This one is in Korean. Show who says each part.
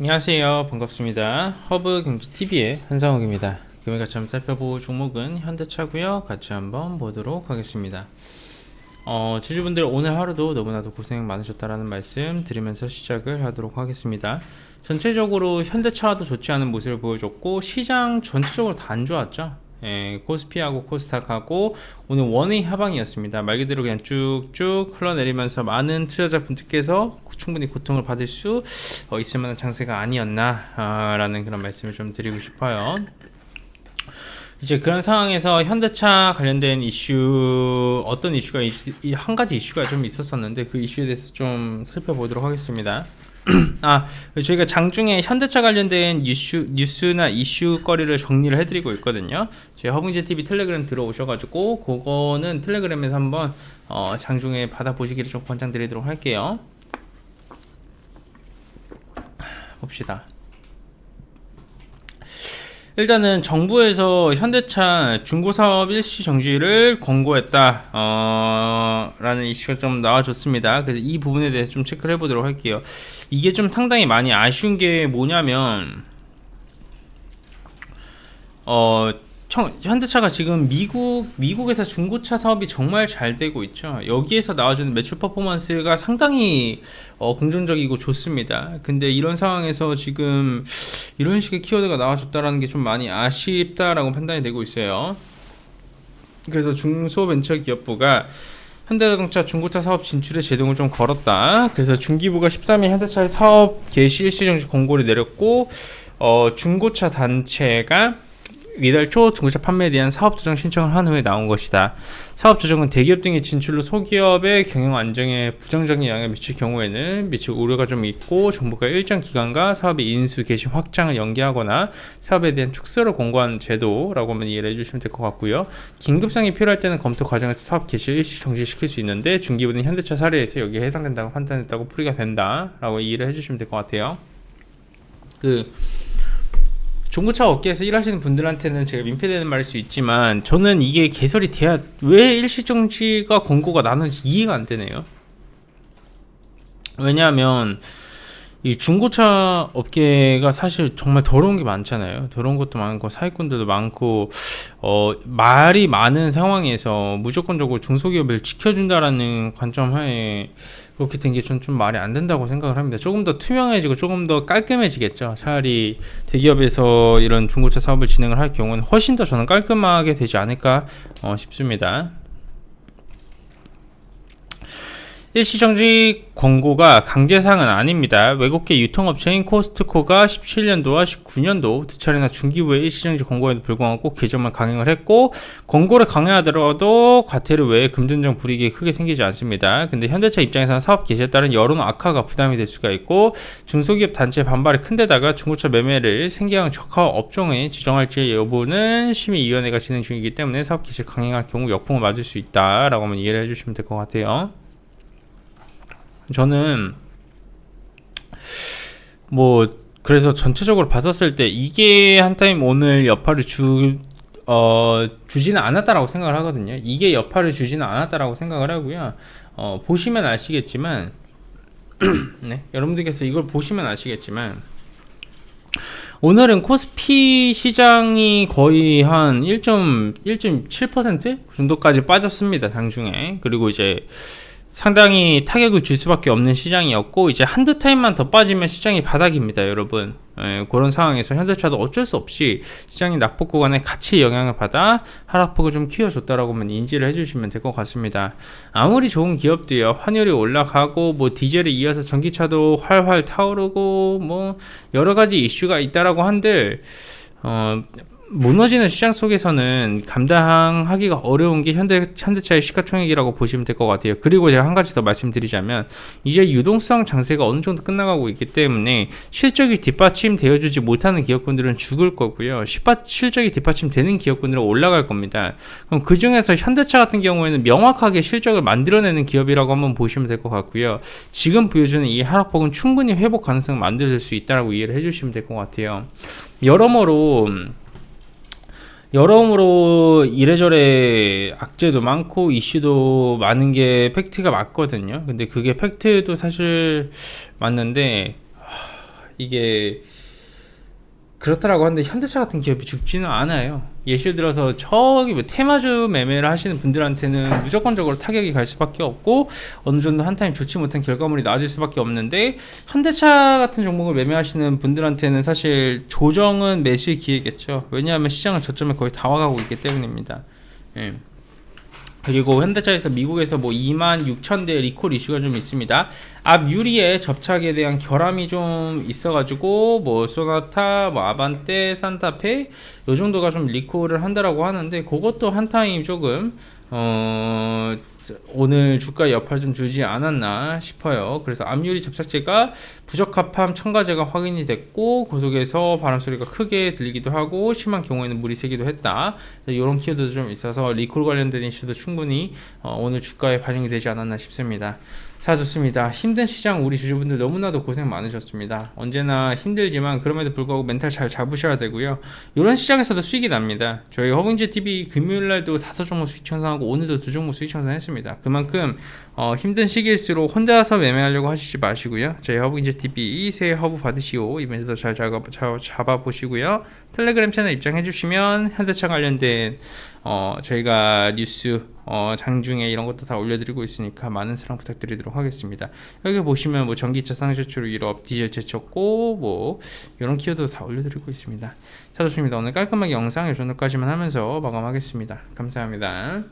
Speaker 1: 안녕하세요. 반갑습니다. 허브경제TV의 한상욱입니다. 금일 같이 한번 살펴볼 종목은 현대차고요. 같이 한번 보도록 하겠습니다. 주주분들 오늘 하루도 너무나도 고생 많으셨다라는 말씀 드리면서 시작을 하도록 하겠습니다. 전체적으로 현대차도 좋지 않은 모습을 보여줬고 시장 전체적으로 다 안 좋았죠. 코스피하고 코스닥하고 오늘 원웨이 하방이었습니다. 말 그대로 그냥 쭉쭉 흘러내리면서 많은 투자자분들께서 충분히 고통을 받을 수 있을 만한 장세가 아니었나 라는 그런 말씀을 좀 드리고 싶어요. 이제 그런 상황에서 현대차 관련된 이슈, 어떤 이슈가 한 가지 이슈가 좀 있었었는데 그 이슈에 대해서 좀 살펴보도록 하겠습니다. 저희가 장중에 현대차 관련된 뉴스나 이슈거리를 정리를 해드리고 있거든요. 저희 허붕제TV 텔레그램 들어오셔가지고 그거는 텔레그램에서 한번 장중에 받아보시기를 좀 권장드리도록 할게요. 봅시다. 일단은 정부에서 현대차 중고사업 일시 정지를 권고했다 라는 이슈가 좀 나와줬습니다. 그래서 이 부분에 대해서 좀 체크를 해보도록 할게요. 이게 좀 상당히 많이 아쉬운 게 뭐냐면 현대차가 지금 미국에서 중고차 사업이 정말 잘 되고 있죠. 여기에서 나와주는 매출 퍼포먼스가 상당히 긍정적이고 좋습니다. 근데 이런 상황에서 지금 이런 식의 키워드가 나와줬다라는 게 좀 많이 아쉽다라고 판단이 되고 있어요. 그래서 중소벤처기업부가 현대자동차 중고차 사업 진출에 제동을 좀 걸었다. 그래서 중기부가 13일 현대차의 사업 개시 일시 정지 공고를 내렸고 중고차 단체가 이달 초 중고차 판매에 대한 사업 조정 신청을 한 후에 나온 것이다. 사업 조정은 대기업 등의 진출로 소기업의 경영 안정에 부정적인 영향을 미칠 경우에는 미칠 우려가 좀 있고 정부가 일정 기간과 사업의 인수 개시 확장을 연기하거나 사업에 대한 축소를 권고한 제도라고 하면 이해를 해주시면 될 것 같고요. 긴급성이 필요할 때는 검토 과정에서 사업 개시를 일시 정지시킬 수 있는데 중기부는 현대차 사례에서 여기에 해당된다고 판단했다고 풀이가 된다라고 이해를 해주시면 될 것 같아요. 중고차 업계에서 일하시는 분들한테는 제가 민폐되는 말일 수 있지만 저는 이게 개설이 돼야 왜 일시정지가 권고가 나는지 이해가 안 되네요. 왜냐하면 이 중고차 업계가 사실 정말 더러운 게 많잖아요. 더러운 것도 많고 사기꾼들도 많고 말이 많은 상황에서 무조건적으로 중소기업을 지켜준다라는 관점 하에 그렇게 된 게 좀 말이 안 된다고 생각을 합니다. 조금 더 투명해지고 조금 더 깔끔해지겠죠. 차라리 대기업에서 이런 중고차 사업을 진행을 할 경우는 훨씬 더 저는 깔끔하게 되지 않을까 싶습니다. 일시정지 권고가 강제사항은 아닙니다. 외국계 유통업체인 코스트코가 17년도와 19년도 두 차례나 중기부의 일시정지 권고에도 불구하고 개정만 강행을 했고 권고를 강행하더라도 과태료 외에 금전적 불이익이 크게 생기지 않습니다. 근데 현대차 입장에서는 사업 개시에 따른 여론 악화가 부담이 될 수가 있고 중소기업 단체 반발이 큰데다가 중고차 매매를 생계형 적합 업종에 지정할지 여부는 심의위원회가 진행 중이기 때문에 사업 개시를 강행할 경우 역풍을 맞을 수 있다라고 하면 이해를 해주시면 될 것 같아요. 저는 그래서 전체적으로 봤었을 때 이게 한타임 오늘 여파를 주지는 않았다라고 생각을 하거든요. 이게 여파를 주지는 않았다라고 생각을 하고요. 보시면 아시겠지만 네, 여러분들께서 이걸 보시면 아시겠지만 오늘은 코스피 시장이 거의 한 1.7% 정도까지 빠졌습니다. 장중에. 그리고 이제 상당히 타격을 줄 수밖에 없는 시장이었고 이제 한두 타임만 더 빠지면 시장이 바닥입니다, 여러분. 그런 상황에서 현대차도 어쩔 수 없이 시장이 낙폭 구간에 같이 영향을 받아 하락폭을 좀 키워줬다라고 하면 인지를 해주시면 될 것 같습니다. 아무리 좋은 기업도요, 환율이 올라가고 디젤에 이어서 전기차도 활활 타오르고 여러 가지 이슈가 있다라고 한들 무너지는 시장 속에서는 감당하기가 어려운 게 현대차의 시가총액이라고 보시면 될 것 같아요. 그리고 제가 한 가지 더 말씀드리자면 이제 유동성 장세가 어느 정도 끝나가고 있기 때문에 실적이 뒷받침되어주지 못하는 기업군들은 죽을 거고요. 실적이 뒷받침되는 기업군들은 올라갈 겁니다. 그럼 그 중에서 현대차 같은 경우에는 명확하게 실적을 만들어내는 기업이라고 한번 보시면 될 것 같고요. 지금 보여주는 이 하락폭은 충분히 회복 가능성을 만들어줄 수 있다고 이해를 해주시면 될 것 같아요. 여러모로 이래저래 악재도 많고 이슈도 많은 게 팩트가 맞거든요. 근데 그게 팩트도 사실 맞는데 이게 그렇다라고 하는데 현대차 같은 기업이 죽지는 않아요. 예시를 들어서 저기 뭐 테마주 매매를 하시는 분들한테는 무조건적으로 타격이 갈 수밖에 없고 어느 정도 한 타임 좋지 못한 결과물이 나와질 수밖에 없는데, 현대차 같은 종목을 매매하시는 분들한테는 사실 조정은 매수의 기회겠죠. 왜냐하면 시장은 저점에 거의 다 와가고 있기 때문입니다. 예. 그리고 현대차에서 미국에서 뭐 26,000대 리콜 이슈가 좀 있습니다. 앞 유리에 접착에 대한 결함이 좀 있어가지고 뭐 소나타, 뭐 아반떼, 산타페 요 정도가 좀 리콜을 한다라고 하는데, 그것도 한 타임 조금 오늘 주가에 여파를 좀 주지 않았나 싶어요. 그래서 앞유리 접착제가 부적합함 첨가제가 확인이 됐고, 그 속에서 바람 소리가 크게 들리기도 하고 심한 경우에는 물이 새기도 했다. 이런 키워드도 좀 있어서 리콜 관련된 이슈도 충분히 오늘 주가에 반영이 되지 않았나 싶습니다. 자, 좋습니다. 힘든 시장 우리 주주분들 너무나도 고생 많으셨습니다. 언제나 힘들지만 그럼에도 불구하고 멘탈 잘 잡으셔야 되고요. 이런 시장에서도 수익이 납니다. 저희 허브인제TV 금요일날도 5종목 수익 청산하고 오늘도 2종목 수익 청산했습니다. 그만큼 힘든 시기일수록 혼자서 매매하려고 하시지 마시고요. 저희 허브인제TV 새해 허브 받으시고 이벤트도 잘 잡아보시고요. 텔레그램 채널 입장해주시면 현대차 관련된 저희가 뉴스 장중에 이런 것도 다 올려드리고 있으니까 많은 사랑 부탁드리도록 하겠습니다. 여기 보시면 뭐 전기차 상시추로 1업, 디젤 제쳤고 뭐 이런 키워드 다 올려드리고 있습니다. 자, 좋습니다. 오늘 깔끔하게 영상 이 정도까지만 하면서 마감하겠습니다. 감사합니다.